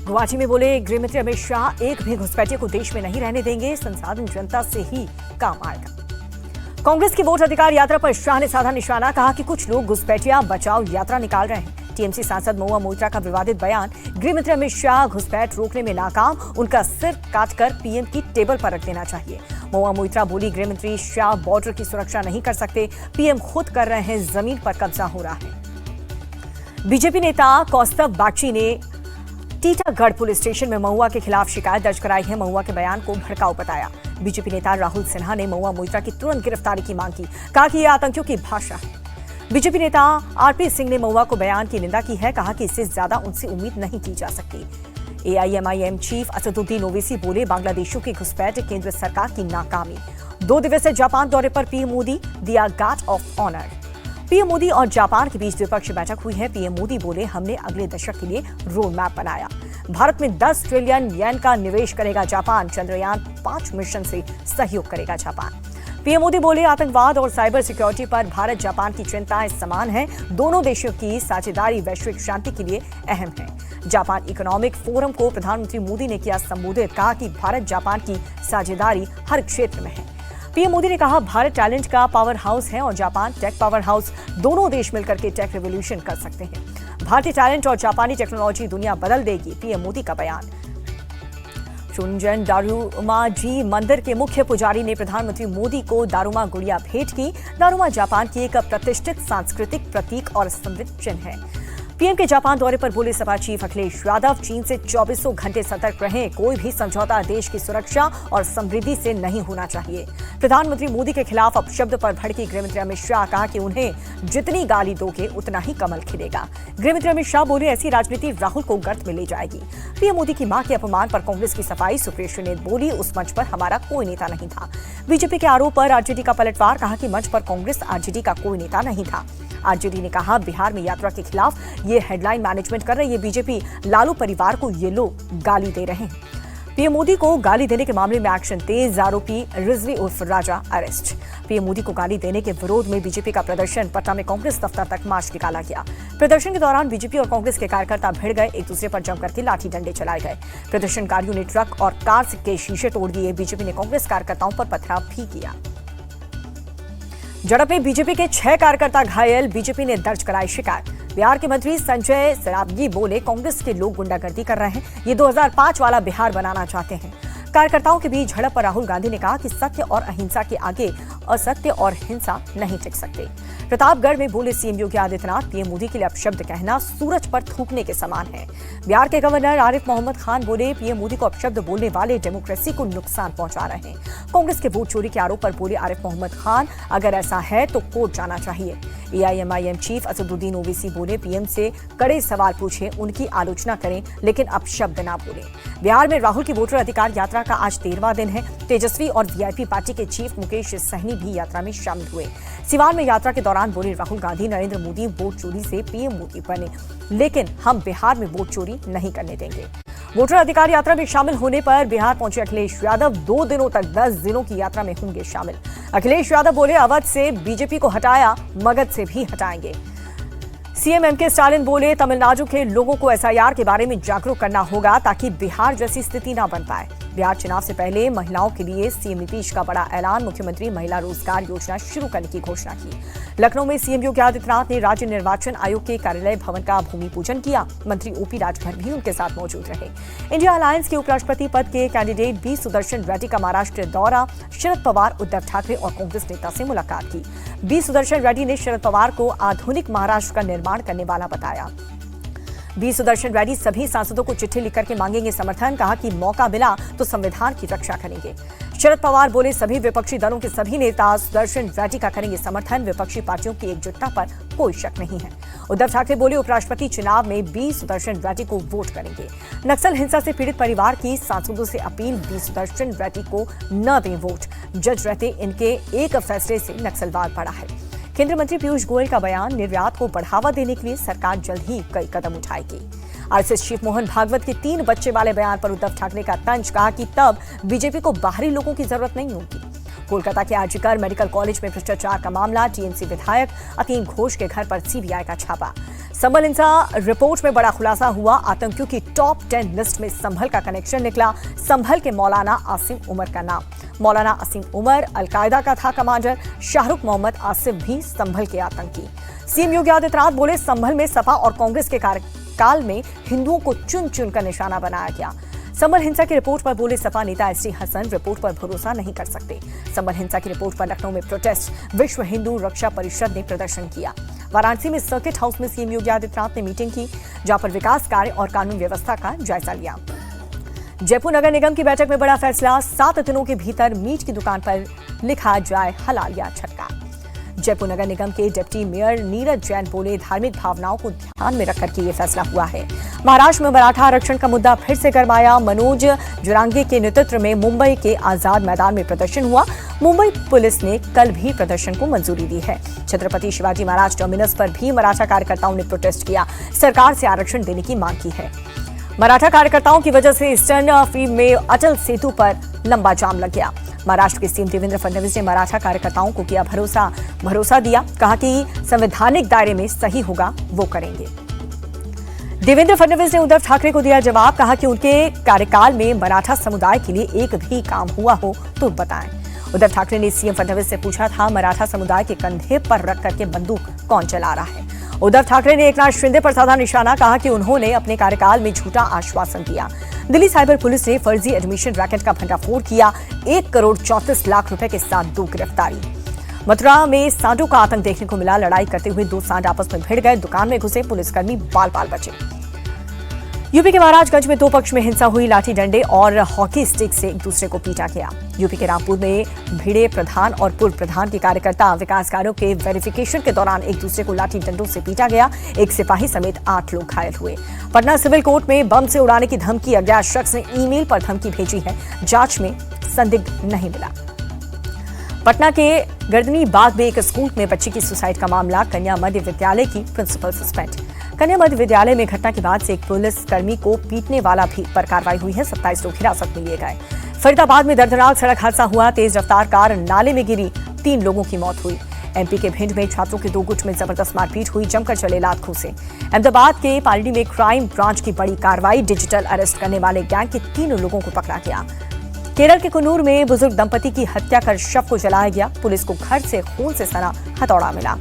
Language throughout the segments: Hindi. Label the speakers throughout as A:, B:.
A: गुवाहाटी में बोले गृह मंत्री अमित शाह, एक भी घुसपैठिए को देश में नहीं रहने देंगे, संसाधन जनता से ही काम आएगा। कांग्रेस की वोट अधिकार यात्रा पर शाह ने साधा निशाना, कहा कि कुछ लोग घुसपैठिया बचाओ यात्रा निकाल रहे हैं। टीएमसी सांसद महुआ मोइत्रा का विवादित बयान, गृह मंत्री अमित शाह घुसपैठ रोकने में नाकाम, उनका सिर काटकर पीएम की टेबल पर रख देना चाहिए। महुआ मोइत्रा बोली, गृह मंत्री शाह बॉर्डर की सुरक्षा नहीं कर सकते, पीएम खुद कर रहे हैं, जमीन पर कब्जा हो रहा है। बीजेपी नेता कौस्तव बागची ने टीटागढ़ पुलिस स्टेशन में महुआ के खिलाफ शिकायत दर्ज कराई है। महुआ के बयान को भड़काऊ बताया। बीजेपी नेता राहुल सिन्हा ने महुआ मोइत्रा की तुरंत गिरफ्तारी की मांग की, कहा कि यह आतंकियों की भाषा है। बीजेपी नेता आरपी सिंह ने महुआ को बयान की निंदा की है, कहा कि इससे ज्यादा उनसे उम्मीद नहीं की जा सकती। एआईएमआईएम चीफ असदुद्दीन ओवैसी बोले, बांग्लादेशियों की घुसपैठ केंद्र सरकार की नाकामी। 2 दिवसीय जापान दौरे पर पीएम मोदी दिया guard of honour. PM Modi और जापान के बीच द्विपक्षीय बैठक हुई है। पीएम मोदी बोले, हमने अगले दशक के लिए रोड मैप बनाया। भारत में 10 ट्रिलियन येन का निवेश करेगा जापान। चंद्रयान 5 मिशन से सहयोग करेगा जापान। पीएम मोदी बोले, आतंकवाद और साइबर सिक्योरिटी पर भारत जापान की चिंताएं समान है। दोनों देशों की साझेदारी वैश्विक शांति के लिए अहम है। जापान इकोनॉमिक फोरम को प्रधानमंत्री मोदी ने किया संबोधित, कहा कि भारत जापान की साझेदारी हर क्षेत्र में है। पीएम मोदी ने कहा, भारत टैलेंट का पावर हाउस है और जापान टेक पावर हाउस। दोनों देश मिलकर के टेक रेवोल्यूशन कर सकते हैं। भारतीय टैलेंट और जापानी टेक्नोलॉजी दुनिया बदल देगी, पीएम मोदी का बयान। चुंजन दारुमा जी मंदिर के मुख्य पुजारी ने प्रधानमंत्री मोदी को दारुमा गुड़िया भेंट की। दारुमा जापान की एक प्रतिष्ठित सांस्कृतिक प्रतीक और समृद्ध चिन्ह है। पीएम के जापान दौरे पर बोले सपा चीफ अखिलेश यादव, चीन से 24 घंटे सतर्क रहें। कोई भी समझौता देश की सुरक्षा और समृद्धि से नहीं होना चाहिए। प्रधानमंत्री मोदी के खिलाफ अपशब्द पर भड़की गृह मंत्री अमित शाह, कहा कि उन्हें जितनी गाली दोगे उतना ही कमल खिलेगा। गृह मंत्री अमित शाह बोले, ऐसी राजनीति राहुल को गर्त में ले जाएगी। पीएम मोदी की मां के अपमान पर कांग्रेस की सफाई, सुप्रिया ने बोली, उस मंच पर हमारा कोई नेता नहीं था। बीजेपी के आरोप पर आरजेडी का पलटवार, कहा कि मंच पर कांग्रेस आरजेडी का कोई नेता नहीं था। आरजेडी ने कहा, बिहार में यात्रा के खिलाफ ये हेडलाइन मैनेजमेंट कर रही है बीजेपी। लालू परिवार को ये लोग गाली दे रहे हैं। पीएम मोदी को गाली देने के मामले में एक्शन तेज, आरोपी रिजवी उर्फ राजा अरेस्ट। पीएम मोदी को गाली देने के विरोध में बीजेपी का प्रदर्शन, पटना में कांग्रेस दफ्तर तक मार्च निकाला गया। प्रदर्शन के दौरान बीजेपी और कांग्रेस के कार्यकर्ता भिड़ गए, एक दूसरे पर जमकर के लाठी डंडे चलाए गए। प्रदर्शनकारियों ने ट्रक और कार के शीशे तोड़ दिए। बीजेपी ने कांग्रेस कार्यकर्ताओं पर पथराव भी किया। झड़प में बीजेपी के 6 कार्यकर्ता घायल, बीजेपी ने दर्ज कराई शिकायत। बिहार के मंत्री संजय सरावगी बोले, कांग्रेस के लोग गुंडागर्दी कर रहे हैं, ये 2005 वाला बिहार बनाना चाहते हैं। कार्यकर्ताओं के बीच झड़प पर राहुल गांधी ने कहा कि सत्य और अहिंसा के आगे असत्य और हिंसा नहीं टिक सकते। प्रतापगढ़ में बोले सीएम योगी आदित्यनाथ, पीएम मोदी के लिए अपशब्द कहना सूरज पर थूकने के समान है। बिहार के गवर्नर आरिफ मोहम्मद खान बोले, पीएम मोदी को अपशब्द बोलने वाले डेमोक्रेसी को नुकसान पहुंचा रहे हैं। कांग्रेस के वोट चोरी के आरोप पर बोले आरिफ मोहम्मद खान, अगर ऐसा है तो कोर्ट जाना चाहिए। एआईएमआईएम चीफ असदुद्दीन ओवैसी बोले, पीएम से कड़े सवाल पूछे, उनकी आलोचना करें लेकिन अपशब्द ना बोले। बिहार में राहुल की वोटर अधिकार यात्रा का आज 13वां दिन है। तेजस्वी और वीआईपी पार्टी के चीफ मुकेश सहनी भी यात्रा में शामिल हुए। सिवान में यात्रा के दौरान बोले राहुल गांधी, नरेंद्र मोदी वोट चोरी से पीएम मोदी बने, लेकिन हम बिहार में वोट चोरी नहीं करने देंगे। वोटर अधिकार यात्रा में शामिल होने पर बिहार पहुंचे अखिलेश यादव 2 दिनों तक 10 जिलों की यात्रा में होंगे शामिल। अखिलेश यादव बोले, अवध से बीजेपी को हटाया, मगध से भी हटाएंगे। सीएम एमके स्टालिन बोले, तमिलनाडु के लोगों को एसआईआर के बारे में जागरूक करना होगा ताकि बिहार जैसी स्थिति न बन पाए। बिहार चुनाव से पहले महिलाओं के लिए सीएम नीतीश का बड़ा ऐलान, मुख्यमंत्री महिला रोजगार योजना शुरू करने की घोषणा की। लखनऊ में सीएम योगी आदित्यनाथ ने राज्य निर्वाचन आयोग के कार्यालय भवन का भूमि पूजन किया। मंत्री ओपी राजभर भी उनके साथ मौजूद रहे। इंडिया अलायंस के उपराष्ट्रपति पद के कैंडिडेट बी सुदर्शन रेड्डी का महाराष्ट्र दौरा, शरद पवार, उद्धव ठाकरे और कांग्रेस नेता से मुलाकात की। बी सुदर्शन रेड्डी ने शरद पवार को आधुनिक महाराष्ट्र का निर्माण करने वाला बताया। बी सुदर्शन रेड्डी सभी सांसदों को चिट्ठी लिखकर के मांगेंगे समर्थन, कहा कि मौका मिला तो संविधान की रक्षा करेंगे। शरद पवार बोले, सभी विपक्षी दलों के सभी नेता सुदर्शन रेड्डी का करेंगे समर्थन, विपक्षी पार्टियों की एकजुटता पर कोई शक नहीं है। उद्धव ठाकरे बोले, उपराष्ट्रपति चुनाव में बी सुदर्शन रेड्डी को वोट करेंगे। नक्सल हिंसा से पीड़ित परिवार की सांसदों से अपील, बी सुदर्शन रेड्डी को न दें वोट, जज रहते इनके एक फैसले से नक्सलवाद बढ़ा है। केंद्रीय मंत्री पीयूष गोयल का बयान, निर्यात को बढ़ावा देने के लिए सरकार जल्द ही कई कदम उठाएगी। आरएसएस चीफ मोहन भागवत के 3 बच्चे वाले बयान पर उद्धव ठाकरे का तंज, कहा कि तब बीजेपी को बाहरी लोगों की जरूरत नहीं होगी। कोलकाता के आरजीकर मेडिकल कॉलेज में भ्रष्टाचार का मामला, टीएमसी विधायक अतीम घोष के घर पर सीबीआई का छापा। संभल हिंसा रिपोर्ट में बड़ा खुलासा हुआ। आतंकियों की टॉप 10 लिस्ट में संभल का कनेक्शन निकला। संभल के मौलाना आसिम उमर का नाम। मौलाना आसिम उमर अलकायदा का था कमांडर। शाहरुख मोहम्मद आसिफ भी संभल के आतंकी। सीएम योगी आदित्यनाथ बोले, संभल में सपा और कांग्रेस के कार्यकाल में हिंदुओं को चुन चुन कर निशाना बनाया गया। संभल हिंसा की रिपोर्ट पर बोले सपा नेता एसटी हसन, रिपोर्ट पर भरोसा नहीं कर सकते। संभल हिंसा की रिपोर्ट पर लखनऊ में प्रोटेस्ट। विश्व हिंदू रक्षा परिषद ने प्रदर्शन किया। वाराणसी में सर्किट हाउस में सीएम योगी आदित्यनाथ ने मीटिंग की, जहां पर विकास कार्य और कानून व्यवस्था का जायजा लिया। जयपुर नगर निगम की बैठक में बड़ा फैसला, 7 दिनों के भीतर मीट की दुकान पर लिखा जाए हलाल या छटका। जयपुर नगर निगम के डिप्टी मेयर नीरज जैन बोले, धार्मिक भावनाओं को ध्यान में रखकर के ये फैसला हुआ है। महाराष्ट्र में मराठा आरक्षण का मुद्दा फिर से गरमाया। मनोज जुरांगे के नेतृत्व में मुंबई के आजाद मैदान में प्रदर्शन हुआ। मुंबई पुलिस ने कल भी प्रदर्शन को मंजूरी दी है। छत्रपति शिवाजी महाराज टर्मिनस पर भी मराठा कार्यकर्ताओं ने प्रोटेस्ट किया। सरकार से आरक्षण देने की मांग की है। मराठा कार्यकर्ताओं की वजह से ईस्टर्न फील्ड में अटल सेतु पर लंबा जाम लग गया। महाराष्ट्र के सीएम देवेंद्र फडणवीस ने मराठा कार्यकर्ताओं को किया भरोसा दिया। कहा कि संवैधानिक दायरे में सही होगा वो करेंगे। देवेंद्र फडणवीस ने उद्धव ठाकरे को दिया जवाब। कहा कि उनके कार्यकाल में मराठा समुदाय के लिए एक भी काम हुआ हो तो बताएं। उद्धव ठाकरे ने सीएम फडणवीस से पूछा था, मराठा समुदाय के कंधे पर रख करके बंदूक कौन चला रहा है। उद्धव ठाकरे ने एकनाथ शिंदे पर साधा निशाना। कहा कि उन्होंने अपने कार्यकाल में झूठा आश्वासन दिया। दिल्ली साइबर पुलिस ने फर्जी एडमिशन रैकेट का भंडाफोड़ किया। 1 करोड़ 34 लाख रुपए के साथ 2 गिरफ्तारी। मथुरा में सांडों का आतंक देखने को मिला। लड़ाई करते हुए 2 सांड आपस में भिड़ गए। दुकान में घुसे पुलिसकर्मी बाल बाल बचे। यूपी के महाराजगंज में 2 पक्ष में हिंसा हुई। लाठी डंडे और हॉकी स्टिक से एक दूसरे को पीटा गया। यूपी के रामपुर में भिड़े प्रधान और पूर्व प्रधान के कार्यकर्ता विकास कार्यों के वेरिफिकेशन के दौरान एक दूसरे को लाठी डंडों से पीटा गया। एक सिपाही समेत 8 लोग घायल हुए। पटना सिविल कोर्ट में बम से उड़ाने की धमकी अज्ञात शख्स ने ईमेल पर धमकी भेजी है। जांच में संदिग्ध नहीं मिला। पटना के गर्दनी बाग में एक स्कूल में बच्ची की सुसाइड का मामला। कन्या मध्य विद्यालय की प्रिंसिपल सस्पेंड। कन्या मध्य विद्यालय में घटना के बाद से एक पुलिसकर्मी को पीटने वाला भी पर कार्रवाई हुई है। 27 लोग हिरासत में लिए गए। फरीदाबाद में दर्दनाक सड़क हादसा हुआ। तेज रफ्तार कार नाले में गिरी, 3 लोगों की मौत हुई। एमपी के भिंड में छात्रों के 2 गुट में जबरदस्त मारपीट हुई। जमकर चले लात घूंसे। अहमदाबाद के पालड़ी में क्राइम ब्रांच की बड़ी कार्रवाई। डिजिटल अरेस्ट करने वाले गैंग के 3 लोगों को पकड़ा गया। केरल के कुन्नूर में बुजुर्ग दंपति की हत्या कर शव को जलाया गया। पुलिस को घर से खून से सना हथौड़ा मिला।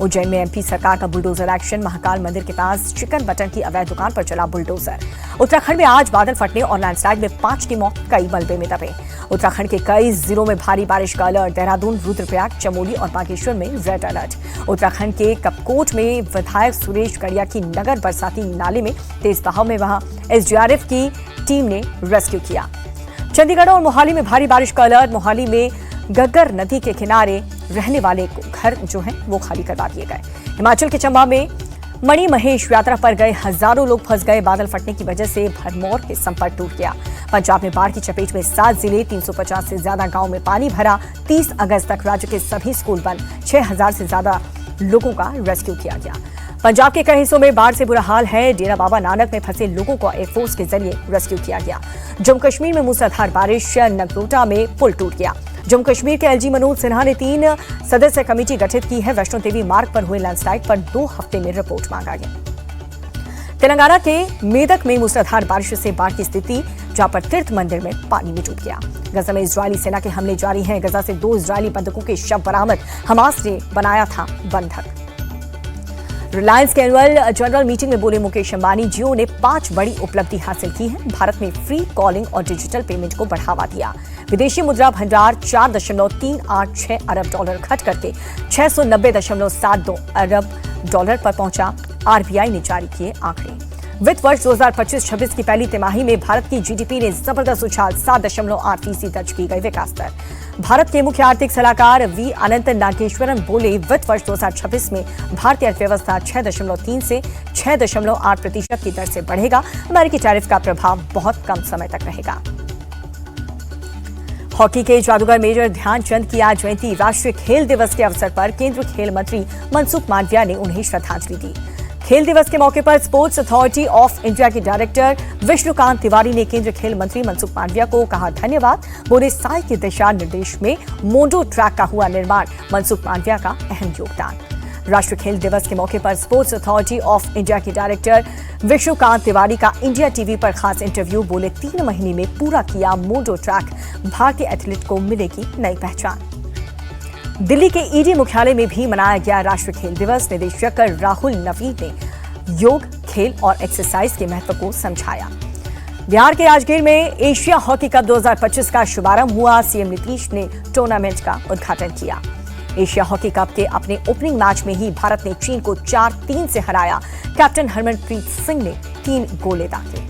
A: उज्जैन में एमपी सरकार का बुलडोजर एक्शन। महाकाल मंदिर के पास चिकन बटन की अवैध दुकान पर चला बुलडोजर। उत्तराखंड में आज बादल फटने और लैंडस्लाइड में 5 की मौत, कई मलबे में दबे। उत्तराखंड के कई जिलों में भारी बारिश का अलर्ट। देहरादून, रुद्रप्रयाग, चमोली और बागेश्वर में रेड अलर्ट। उत्तराखंड के कपकोट में विधायक सुरेश गड़िया की नगर बरसाती नाले में तेज बहाव में वहां एसडीआरएफ की टीम ने रेस्क्यू किया। चंडीगढ़ और मोहाली में भारी बारिश का अलर्ट। मोहाली में गग्गर नदी के किनारे रहने वाले घर जो हैं वो खाली करवा दिए गए। हिमाचल के चंबा में मणि महेश यात्रा पर गए हजारों लोग फंस गए। बादल फटने की वजह से भरमौर के संपर्क टूट गया। पंजाब में बाढ़ की चपेट में 7 जिले, 350 से ज्यादा गांव में पानी भरा। 30 अगस्त तक राज्य के सभी स्कूल बंद। 6000 से ज्यादा लोगों का रेस्क्यू किया गया। पंजाब के कई हिस्सों में बाढ़ से बुरा हाल है। डेरा बाबा नानक में फंसे लोगों को एयरफोर्स के जरिए रेस्क्यू किया गया। जम्मू कश्मीर में मूसलाधार बारिश। नगरोटा में पुल टूट गया। जम्मू कश्मीर के एलजी मनोज सिन्हा ने 3 सदस्य कमेटी गठित की है। वैष्णो देवी मार्ग पर हुए लैंडस्लाइड पर 2 हफ्ते में रिपोर्ट मांगा गया। तेलंगाना के मेदक में मूसलाधार बारिश से बाढ़ की स्थिति, जहां पर तीर्थ मंदिर में पानी में डूब गया। गजा में इजरायली सेना के हमले जारी हैं। गजा से 2 इजरायली बंधकों के शव बरामद। हमास ने बनाया था बंधक। रिलायंस के एनुअल जनरल मीटिंग में बोले मुकेश अंबानी, जियो ने 5 बड़ी उपलब्धि हासिल की है। भारत में फ्री कॉलिंग और डिजिटल पेमेंट को बढ़ावा दिया। विदेशी मुद्रा भंडार 4.386 अरब डॉलर घट करके 690.72 अरब डॉलर पर पहुंचा। आरबीआई ने जारी किए आंकड़े। वित्त वर्ष 2025-26 की पहली तिमाही में भारत की जीडीपी ने जबरदस्त उछाल, 7.8% दर्ज की गई विकास दर। भारत के मुख्य आर्थिक सलाहकार वी अनंत नागेश्वरन बोले, वित्त वर्ष 2026 में भारतीय अर्थव्यवस्था 6.3 से 6.8% की दर से बढ़ेगा। अमेरिकी टैरिफ का प्रभाव बहुत कम समय तक रहेगा। हॉकी के जादूगर मेजर ध्यानचंद की आज जयंती। राष्ट्रीय खेल दिवस के अवसर पर केंद्रीय खेल मंत्री मनसुख मांडविया ने उन्हें श्रद्धांजलि दी। खेल दिवस के मौके पर स्पोर्ट्स अथॉरिटी ऑफ इंडिया के डायरेक्टर विष्णुकांत तिवारी ने केंद्रीय खेल मंत्री मनसुख मांडविया को कहा धन्यवाद। बोले, साई के दिशा निर्देश में मोडो ट्रैक का हुआ निर्माण, मनसुख मांडविया का अहम योगदान। राष्ट्रीय खेल दिवस के मौके पर स्पोर्ट्स अथॉरिटी ऑफ इंडिया के डायरेक्टर विश्वकांत तिवारी का इंडिया टीवी पर खास इंटरव्यू। बोले 3 महीने में पूरा किया मोटो ट्रैक, भारतीय एथलीट को मिलेगी नई पहचान। दिल्ली के ईडी मुख्यालय में भी मनाया गया राष्ट्रीय खेल दिवस। निदेशक राहुल नवीद ने योग, खेल और एक्सरसाइज के महत्व को समझाया। बिहार के राजगीर में एशिया हॉकी कप 2025 का शुभारंभ हुआ। सीएम नीतीश ने टूर्नामेंट का उद्घाटन किया। एशिया हॉकी कप के अपने ओपनिंग मैच में ही भारत ने चीन को 4-3 से हराया। कैप्टन हरमनप्रीत सिंह ने 3 गोले दागे।